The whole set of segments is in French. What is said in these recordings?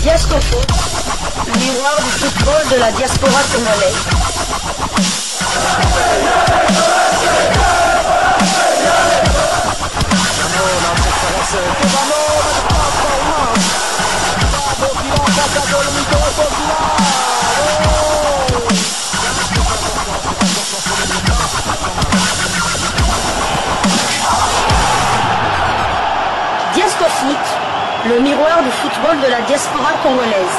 Diascofoot, miroir du football de la diaspora congolaise. Diascofoot, le miroir du football de la diaspora congolaise.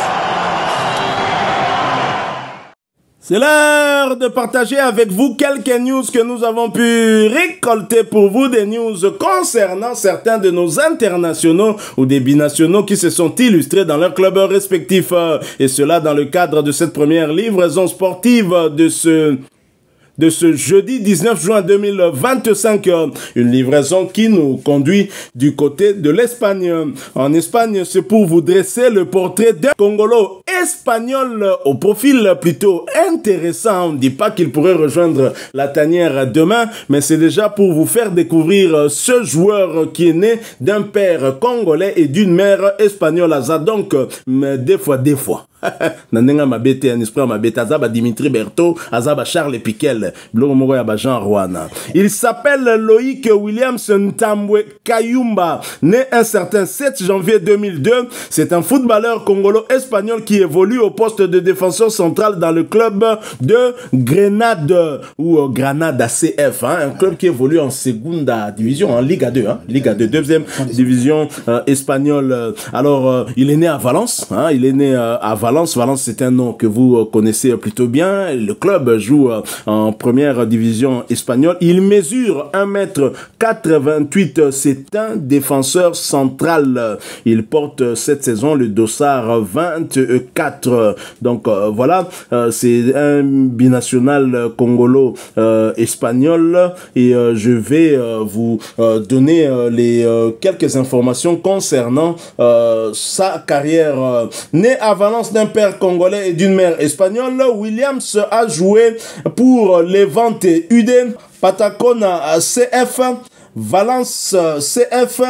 C'est l'heure de partager avec vous quelques news que nous avons pu récolter pour vous, des news concernant certains de nos internationaux ou des binationaux qui se sont illustrés dans leurs clubs respectifs. Et cela dans le cadre de cette première livraison sportive de ce jeudi 19 juin 2025, une livraison qui nous conduit du côté de l'Espagne. En Espagne, c'est pour vous dresser le portrait d'un Congolo espagnol au profil plutôt intéressant. On ne dit pas qu'il pourrait rejoindre la tanière demain, mais c'est déjà pour vous faire découvrir ce joueur qui est né d'un père congolais et d'une mère espagnole. Ça donc, des fois. Nanenga mabete en esprit mabete azaba Dimitri Berthaud, azaba Charles Piquel, blog moko ya ba Jean Rwana. Il s'appelle Loïc Williams Ntambwe Kayumba, né un certain 7 janvier 2002. C'est un footballeur congolo-espagnol qui évolue au poste de défenseur central dans le club de Grenade ou Granada CF, hein, un club qui évolue en Segunda division, en Liga 2, hein, Liga 2, deuxième division espagnole. Alors, il est né à Valence, hein, il est né à Valence. Valence, c'est un nom que vous connaissez plutôt bien. Le club joue en première division espagnole. Il mesure 1m88. C'est un défenseur central. Il porte cette saison le dossard 24. Donc voilà, c'est un binational congolo-espagnol. Et je vais vous donner quelques informations concernant sa carrière. Né à Valence d'un père congolais et d'une mère espagnole, Williams a joué pour Levante UD, Patacona CF, Valence CF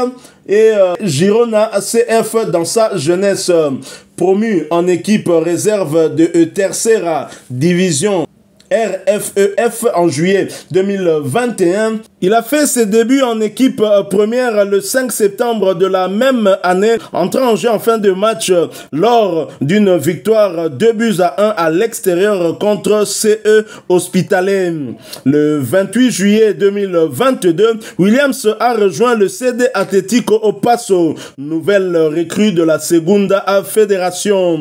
et Girona CF dans sa jeunesse. Promu en équipe réserve de Tercera Division RFEF en juillet 2021. Il a fait ses débuts en équipe première le 5 septembre de la même année, entrant en jeu en fin de match lors d'une victoire 2-1 à l'extérieur contre CE Hospitalet. Le 28 juillet 2022, Williams a rejoint le CD Atlético O Paso, nouvelle recrue de la Segunda Fédération.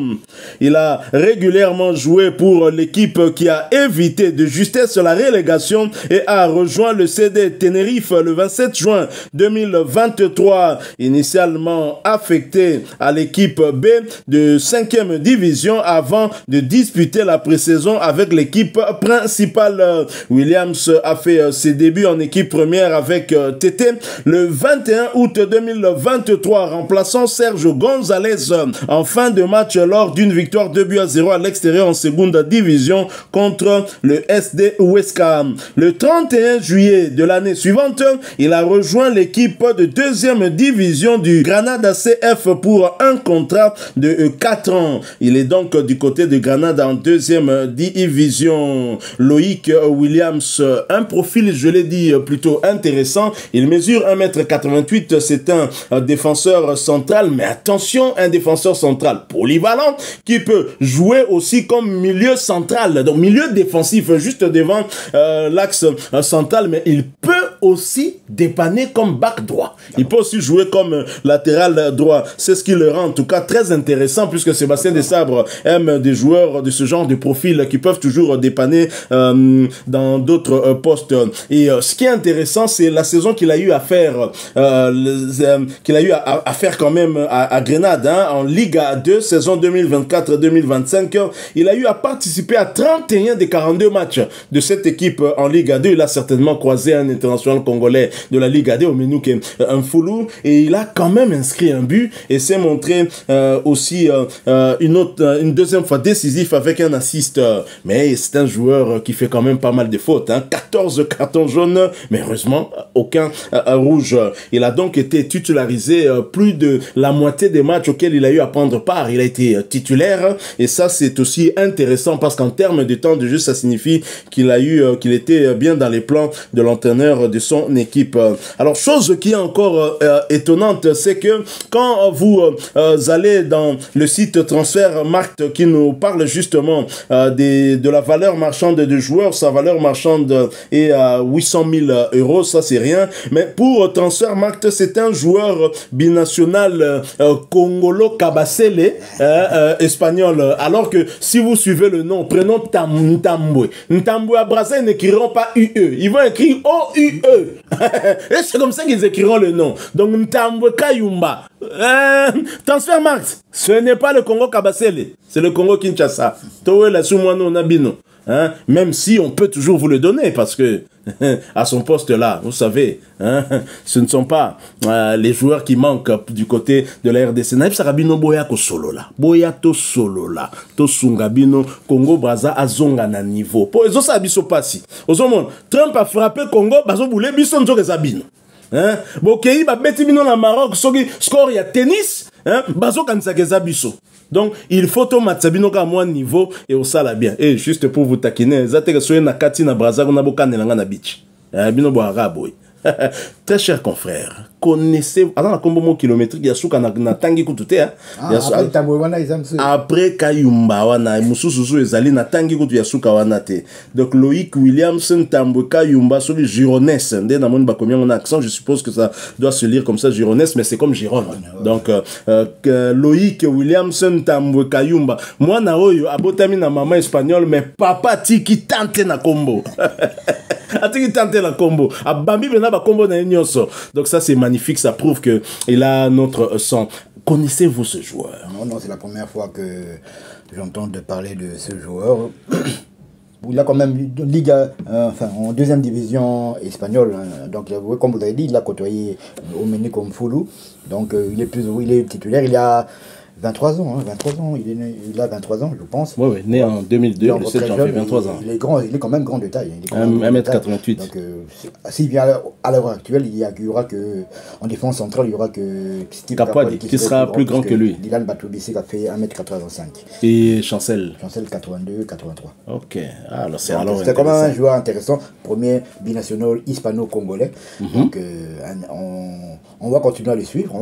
Il a régulièrement joué pour l'équipe qui a évité de justesse la relégation et a rejoint le CD Tenerife le 27 juin 2023, initialement affecté à l'équipe B de 5e division avant de disputer la pré-saison avec l'équipe principale. Williams a fait ses débuts en équipe première avec TT le 21 août 2023, remplaçant Sergio González en fin de match lors d'une victoire 2-0 à l'extérieur en seconde division contre le SD Huesca. Le 31 juillet de l'année suivante, il a rejoint l'équipe de 2e division du Granada CF pour un contrat de 4 ans. Il est donc du côté de Granada en 2e division. Loïc Williams, un profil, je l'ai dit, plutôt intéressant. Il mesure 1m88, c'est un défenseur central, mais attention, un défenseur central polyvalent qui peut jouer aussi comme milieu central, donc milieu défensif, juste devant l'axe central, mais il peut aussi dépanner comme back droit. Il peut aussi jouer comme latéral droit. C'est ce qui le rend en tout cas très intéressant, puisque Sébastien Desabre aime des joueurs de ce genre de profil qui peuvent toujours dépanner dans d'autres postes. Et ce qui est intéressant, c'est la saison qu'il a eu à faire, quand même à Grenade, hein, en Liga 2, saison 2024-2025. Il a eu à participer à 31 des 42 matchs de cette équipe en Liga 2. Il a certainement croisé un international national congolais de la Ligue AD, Omenouke Mfulu, et il a quand même inscrit un but et s'est montré aussi une deuxième fois décisif avec un assist. Mais c'est un joueur qui fait quand même pas mal de fautes. 14 cartons jaunes, mais heureusement, aucun rouge. Il a donc été titularisé plus de la moitié des matchs auxquels il a eu à prendre part. Il a été titulaire et ça, c'est aussi intéressant parce qu'en termes de temps de jeu, ça signifie qu'il était bien dans les plans de l'entraîneur de son équipe. Alors, chose qui est encore étonnante, c'est que quand vous allez dans le site Transfermarkt qui nous parle justement de la valeur marchande de joueurs, sa valeur marchande est à 800 000 euros, ça c'est rien, mais pour Transfermarkt, c'est un joueur binational congolo Kabasele espagnol, alors que si vous suivez le nom, prénom Ntambwe à Brazzaville n'écriront pas UE, ils vont écrire OUE et c'est comme ça qu'ils écriront le nom. Donc Ntambwe Kayumba, Transfermarkt, ce n'est pas le Congo Kabasele, c'est le Congo Kinshasa. Towe la soumouano nabino. Même si on peut toujours vous le donner parce que à son poste là, vous savez, ce ne sont pas les joueurs qui manquent du côté de la RDC. Naïf Sarabino Boyako solo là, Boyato solo là, to Sungabino Congo Brazza azonga na niveau. Po ezo sa biso pasi. Ozomon, Trump a frappé Congo, bazo boule biso nzo Zabino. Bokei ba beti bino na Maroc soki score ya tennis, bazo kanisa biso. Donc, il faut au Matsabino à moins niveau et au sala bien. Et juste pour vous taquiner, zate que soyez na kati na braza na boka nelanga na beach. Bino bo araboy. Très cher confrère, connaissez avant la combo kilométrique yasuka na tangi kutute après Kayumba wana musususu ezali na tangi kutu yasuka wana te. Donc Loïc Williamson Tambwe Kayumba sur le Gironès ndé na moni ba combien on a accent, je suppose que ça doit se lire comme ça Gironès, mais c'est comme Gironde. Donc Loïc Williamson Tambwe Kayumba moi na oyo abotami na maman espagnole mais papa tiki tante na combo. Atiki tante la combo. Abambi bena ba combo na nyonso. Donc ça c'est magnifique, ça prouve que il a notre sang. Connaissez-vous ce joueur? Non, c'est la première fois que j'entends parler de ce joueur. Il a quand même Liga, en deuxième division espagnole. Donc, comme vous avez dit, il a côtoyé Omenouke Mfulu. Donc, il est titulaire. Il a 23 ans, 23 ans, il a 23 ans, je pense. Oui, né en 2002, le 7 janvier, 23 ans. Il est quand même grand de taille. 1m88. Donc, s'il vient à l'heure actuelle, il y aura que, en défense centrale, il y aura que Kapwadi, qui sera plus grand que lui. Dylan Batubisi qui a fait 1m85. Et Chancel? Chancel 82, 83. Ok, alors c'est alors. C'était quand même un joueur intéressant, premier binational hispano-congolais. Donc, on va continuer à le suivre,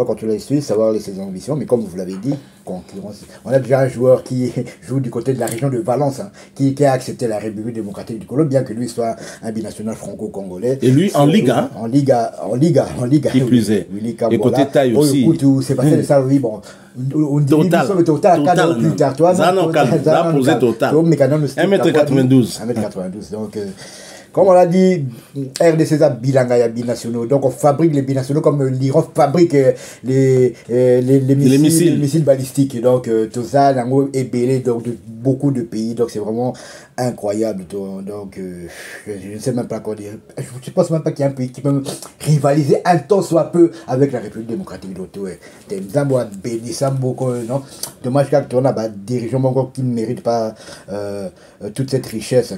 savoir ses ambitions, mais comme vous l'avez dit, concurrence. On a déjà un joueur qui joue du côté de la région de Valence, qui a accepté la République démocratique du Congo, bien que lui soit un binational franco-congolais. Et lui en Liga. En Liga. Qui plus est. Et côté taille aussi. C'est passé de ça, oui, bon. On dit total. Total. Ça a posé total. 1m92. 1m92. Donc, comme on l'a dit, RDC a bilanga binationaux. Donc on fabrique les binationaux comme l'Iran fabrique les missiles balistiques. Donc tout ça est belé donc de beaucoup de pays. Donc c'est vraiment incroyable. Donc je ne sais même pas quoi dire. Je ne pense même pas qu'il y a un pays qui peut rivaliser un temps soit peu avec la République démocratique de l'Oto. Dommage qu'on a des dirigeants qui ne méritent pas toute cette richesse,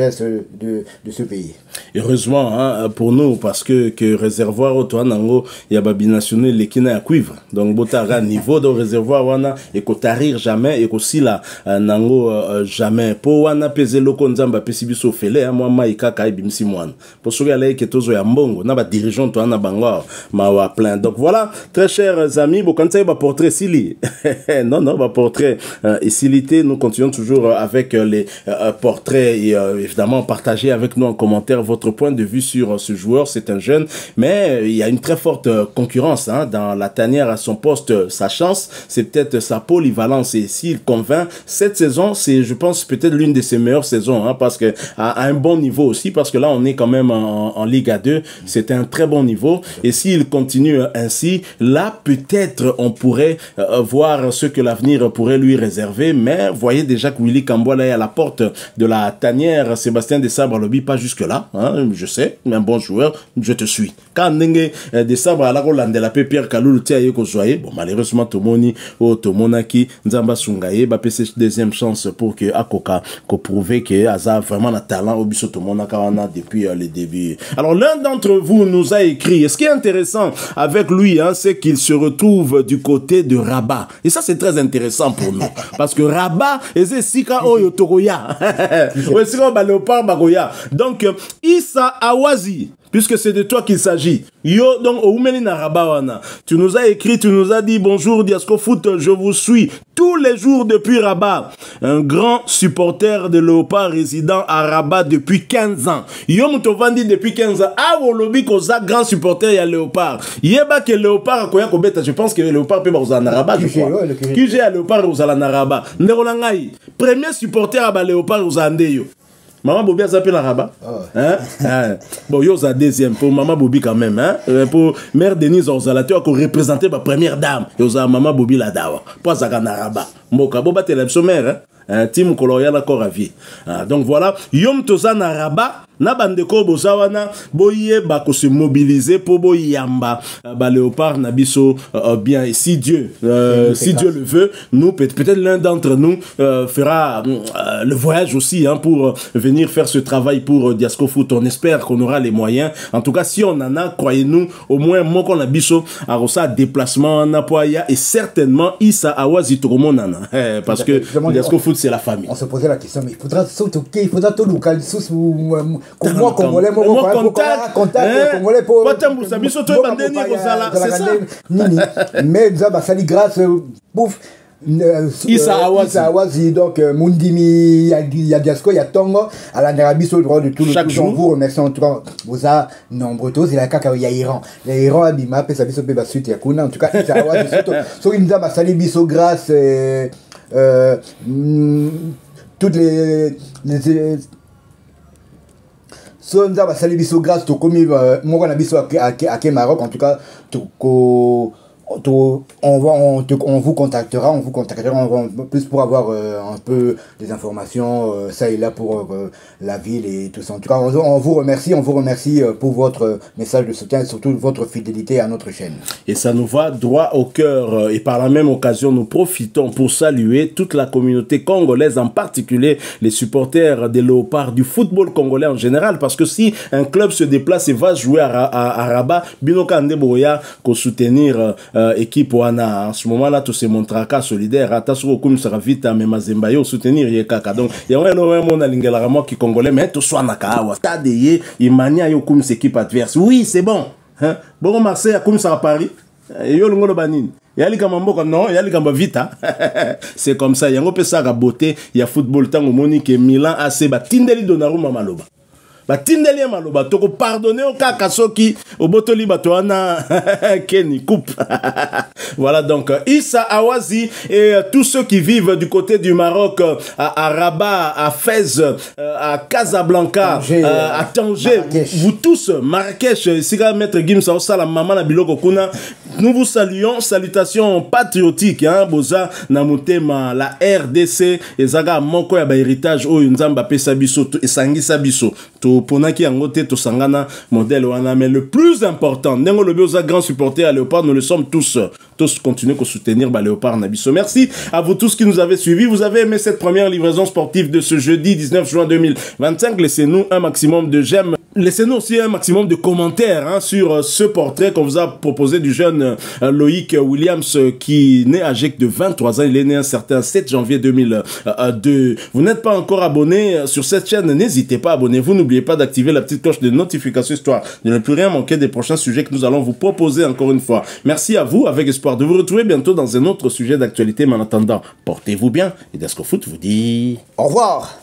de ce pays. Heureusement pour nous, parce que réservoir au Toanango, il y a binationaux les qui à cuivre. Donc botara niveau de réservoir wana et ko tarir jamais et ko sila nango jamais. Po wana peze loko nzamba pesibiso fele moi maika kai bimsi mwana. Pour ceux qui allaient que tozo ya mbongo na ba dirigeant toana bango mawa plein. Donc voilà, très chers amis, bokansa ba portrait sili. non, ba portrait isilité, nous continuons toujours avec les portraits et évidemment partagez avec nous en commentaire votre point de vue sur ce joueur. C'est un jeune, mais il y a une très forte concurrence dans la tanière à son poste. Sa chance, c'est peut-être sa polyvalence et s'il convainc cette saison, c'est je pense, peut-être l'une de ses meilleures saisons, hein, parce que à un bon niveau aussi, parce que là, on est quand même en Liga 2. C'est un très bon niveau. Et s'il continue ainsi, là, peut-être on pourrait voir ce que l'avenir pourrait lui réserver. Mais voyez déjà que Willy Kambola est à la porte de la tanière. Sébastien Desabre lobby pas jusque-là. Hein, je sais, mais un bon joueur, je te suis. Quand Nenge Desabre à la Rolande, la Pierre Kalou, bon, malheureusement, Tomoni ou Tomonaki, Nzamba Sungaye, bah, c'est deuxième chance pour que Akoka, qu'on prouve que Aza vraiment un talent au biso Tomonaka depuis les débuts. Alors, l'un d'entre vous nous a écrit, et ce qui est intéressant avec lui, hein, c'est qu'il se retrouve du côté de Rabat. Et ça, c'est très intéressant pour nous. Parce que Rabat, c'est Sika Oyo Togoya. Ouais, Sika Léopard Bagoya. Donc, Issa Awazi, puisque c'est de toi qu'il s'agit. Yo, donc, tu nous as écrit, tu nous as dit bonjour Diasco Foot, je vous suis tous les jours depuis Rabat. Un grand supporter de Léopard résident à Rabat depuis 15 ans. Yo, Moutovandi depuis 15 ans. Ah, Wolobi, Koza, grand supporter, il y a Léopard. Yeba que Léopard, je pense que Léopard peut vous en Rabat, je crois. QG à Léopard, vous allez en Rabat. Nerolangaï, premier supporter à Léopard, vous en yo. Maman Bobi a zappé la Rabat. Hein? Bon, yo, c'est deuxième. Pour Maman Bobi quand même. Hein? Pour Mère Denise Orzala, tu as représenté ma première dame. Yo, c'est Maman Bobi la dawa. Pour ça, on a Rabat. Moka, Boba, t'es mère. Hein? Team Koloya, la Koravi. Donc voilà. Yom Toza na Rabat. Na bandeko bozawana boye bako se mobiliser pour boyamba ba Léopard nabiso bien, et si Dieu le veut, nous peut-être l'un d'entre nous fera le voyage aussi, hein, pour venir faire ce travail pour Diasco Foot. On espère qu'on aura les moyens. En tout cas, si on en a, croyez-nous, au moins mon qu'on a biso à Rosa déplacement en Apoya, et certainement Issa Awazi Togomonana, parce que Diasco Foot c'est la famille. On se posait la question, mais il faudra tout local moi congolais contact congolais pour mais ça va salir grâce bouf Issa Awazi, donc Mundimi, il y a Diasco, il y a Tongo, à la Narabiso, le droit de tout le jour. Vous remercie en tout cas, vous avez nombreux tous, il y a Kaka, il y a Iran. L'Iran a bimé, ça biso beba suite, il y a Kuna, en tout cas, Issa Awazi, so il nous a sali biso grâce, toutes les so nous a sali biso grâce, tout comme moi on a biso à Maroc, en tout cas, on vous contactera, plus pour avoir un peu des informations, ça et là pour la ville et tout ça. En tout cas, on vous remercie pour votre message de soutien et surtout votre fidélité à notre chaîne. Et ça nous va droit au cœur, et par la même occasion, nous profitons pour saluer toute la communauté congolaise, en particulier les supporters des Léopards, du football congolais en général, parce que si un club se déplace et va jouer à Rabat, Binoka Ndeboya, qu'on soutenir équipe wana en ce moment là tout se montrera solidaire atasuko comme sera vite mais mazemba yo soutenir yekaka donc il y a un monde lingela ramo qui congolais mais tout soit nakawa stade ye imania yo comme équipe adverse oui c'est bon hein bon Marseille comme ça à Paris yo ngolo banini yali kama mboka non yali kama vita c'est comme ça yango pesa ka beauté ya football tango monique Milan AC ba tindeli Donnarumma maloba ba tindeli maloba toko pardonner au kaka soki obotoli bato wana Kenny coupe. Voilà donc Issa Awazi et tous ceux qui vivent du côté du Maroc, à Rabat, à Fès, à Casablanca, Tanger, à Tanger, vous tous, Marrakech, Sika Maître Gimsa Osala Maman na Biloko Kuna, nous vous saluons, salutations patriotiques, hein, Boza Namutema, la RDC, et Zaga Moko ya ba héritage o Nzamba pesa biso et Sangisa biso. Ponaki Angote to Sangana modèle wana, mais le plus important Nengo le Bioza grand supporter à Léopard, nous le sommes tous continuez à soutenir Léopard Nabiso. Merci à vous tous qui nous avez suivis. Vous avez aimé cette première livraison sportive de ce jeudi 19 juin 2025. Laissez-nous un maximum de j'aime. Laissez-nous aussi un maximum de commentaires, hein, sur ce portrait qu'on vous a proposé du jeune Loïc Williams, qui naît âgé de 23 ans. Il est né un certain 7 janvier 2002. Vous n'êtes pas encore abonné sur cette chaîne, n'hésitez pas à abonnez-vous. N'oubliez pas d'activer la petite cloche de notification histoire de ne plus rien manquer des prochains sujets que nous allons vous proposer encore une fois. Merci à vous, avec espoir de vous retrouver bientôt dans un autre sujet d'actualité. Mais en attendant, portez-vous bien et Diasco Foot vous dit au revoir.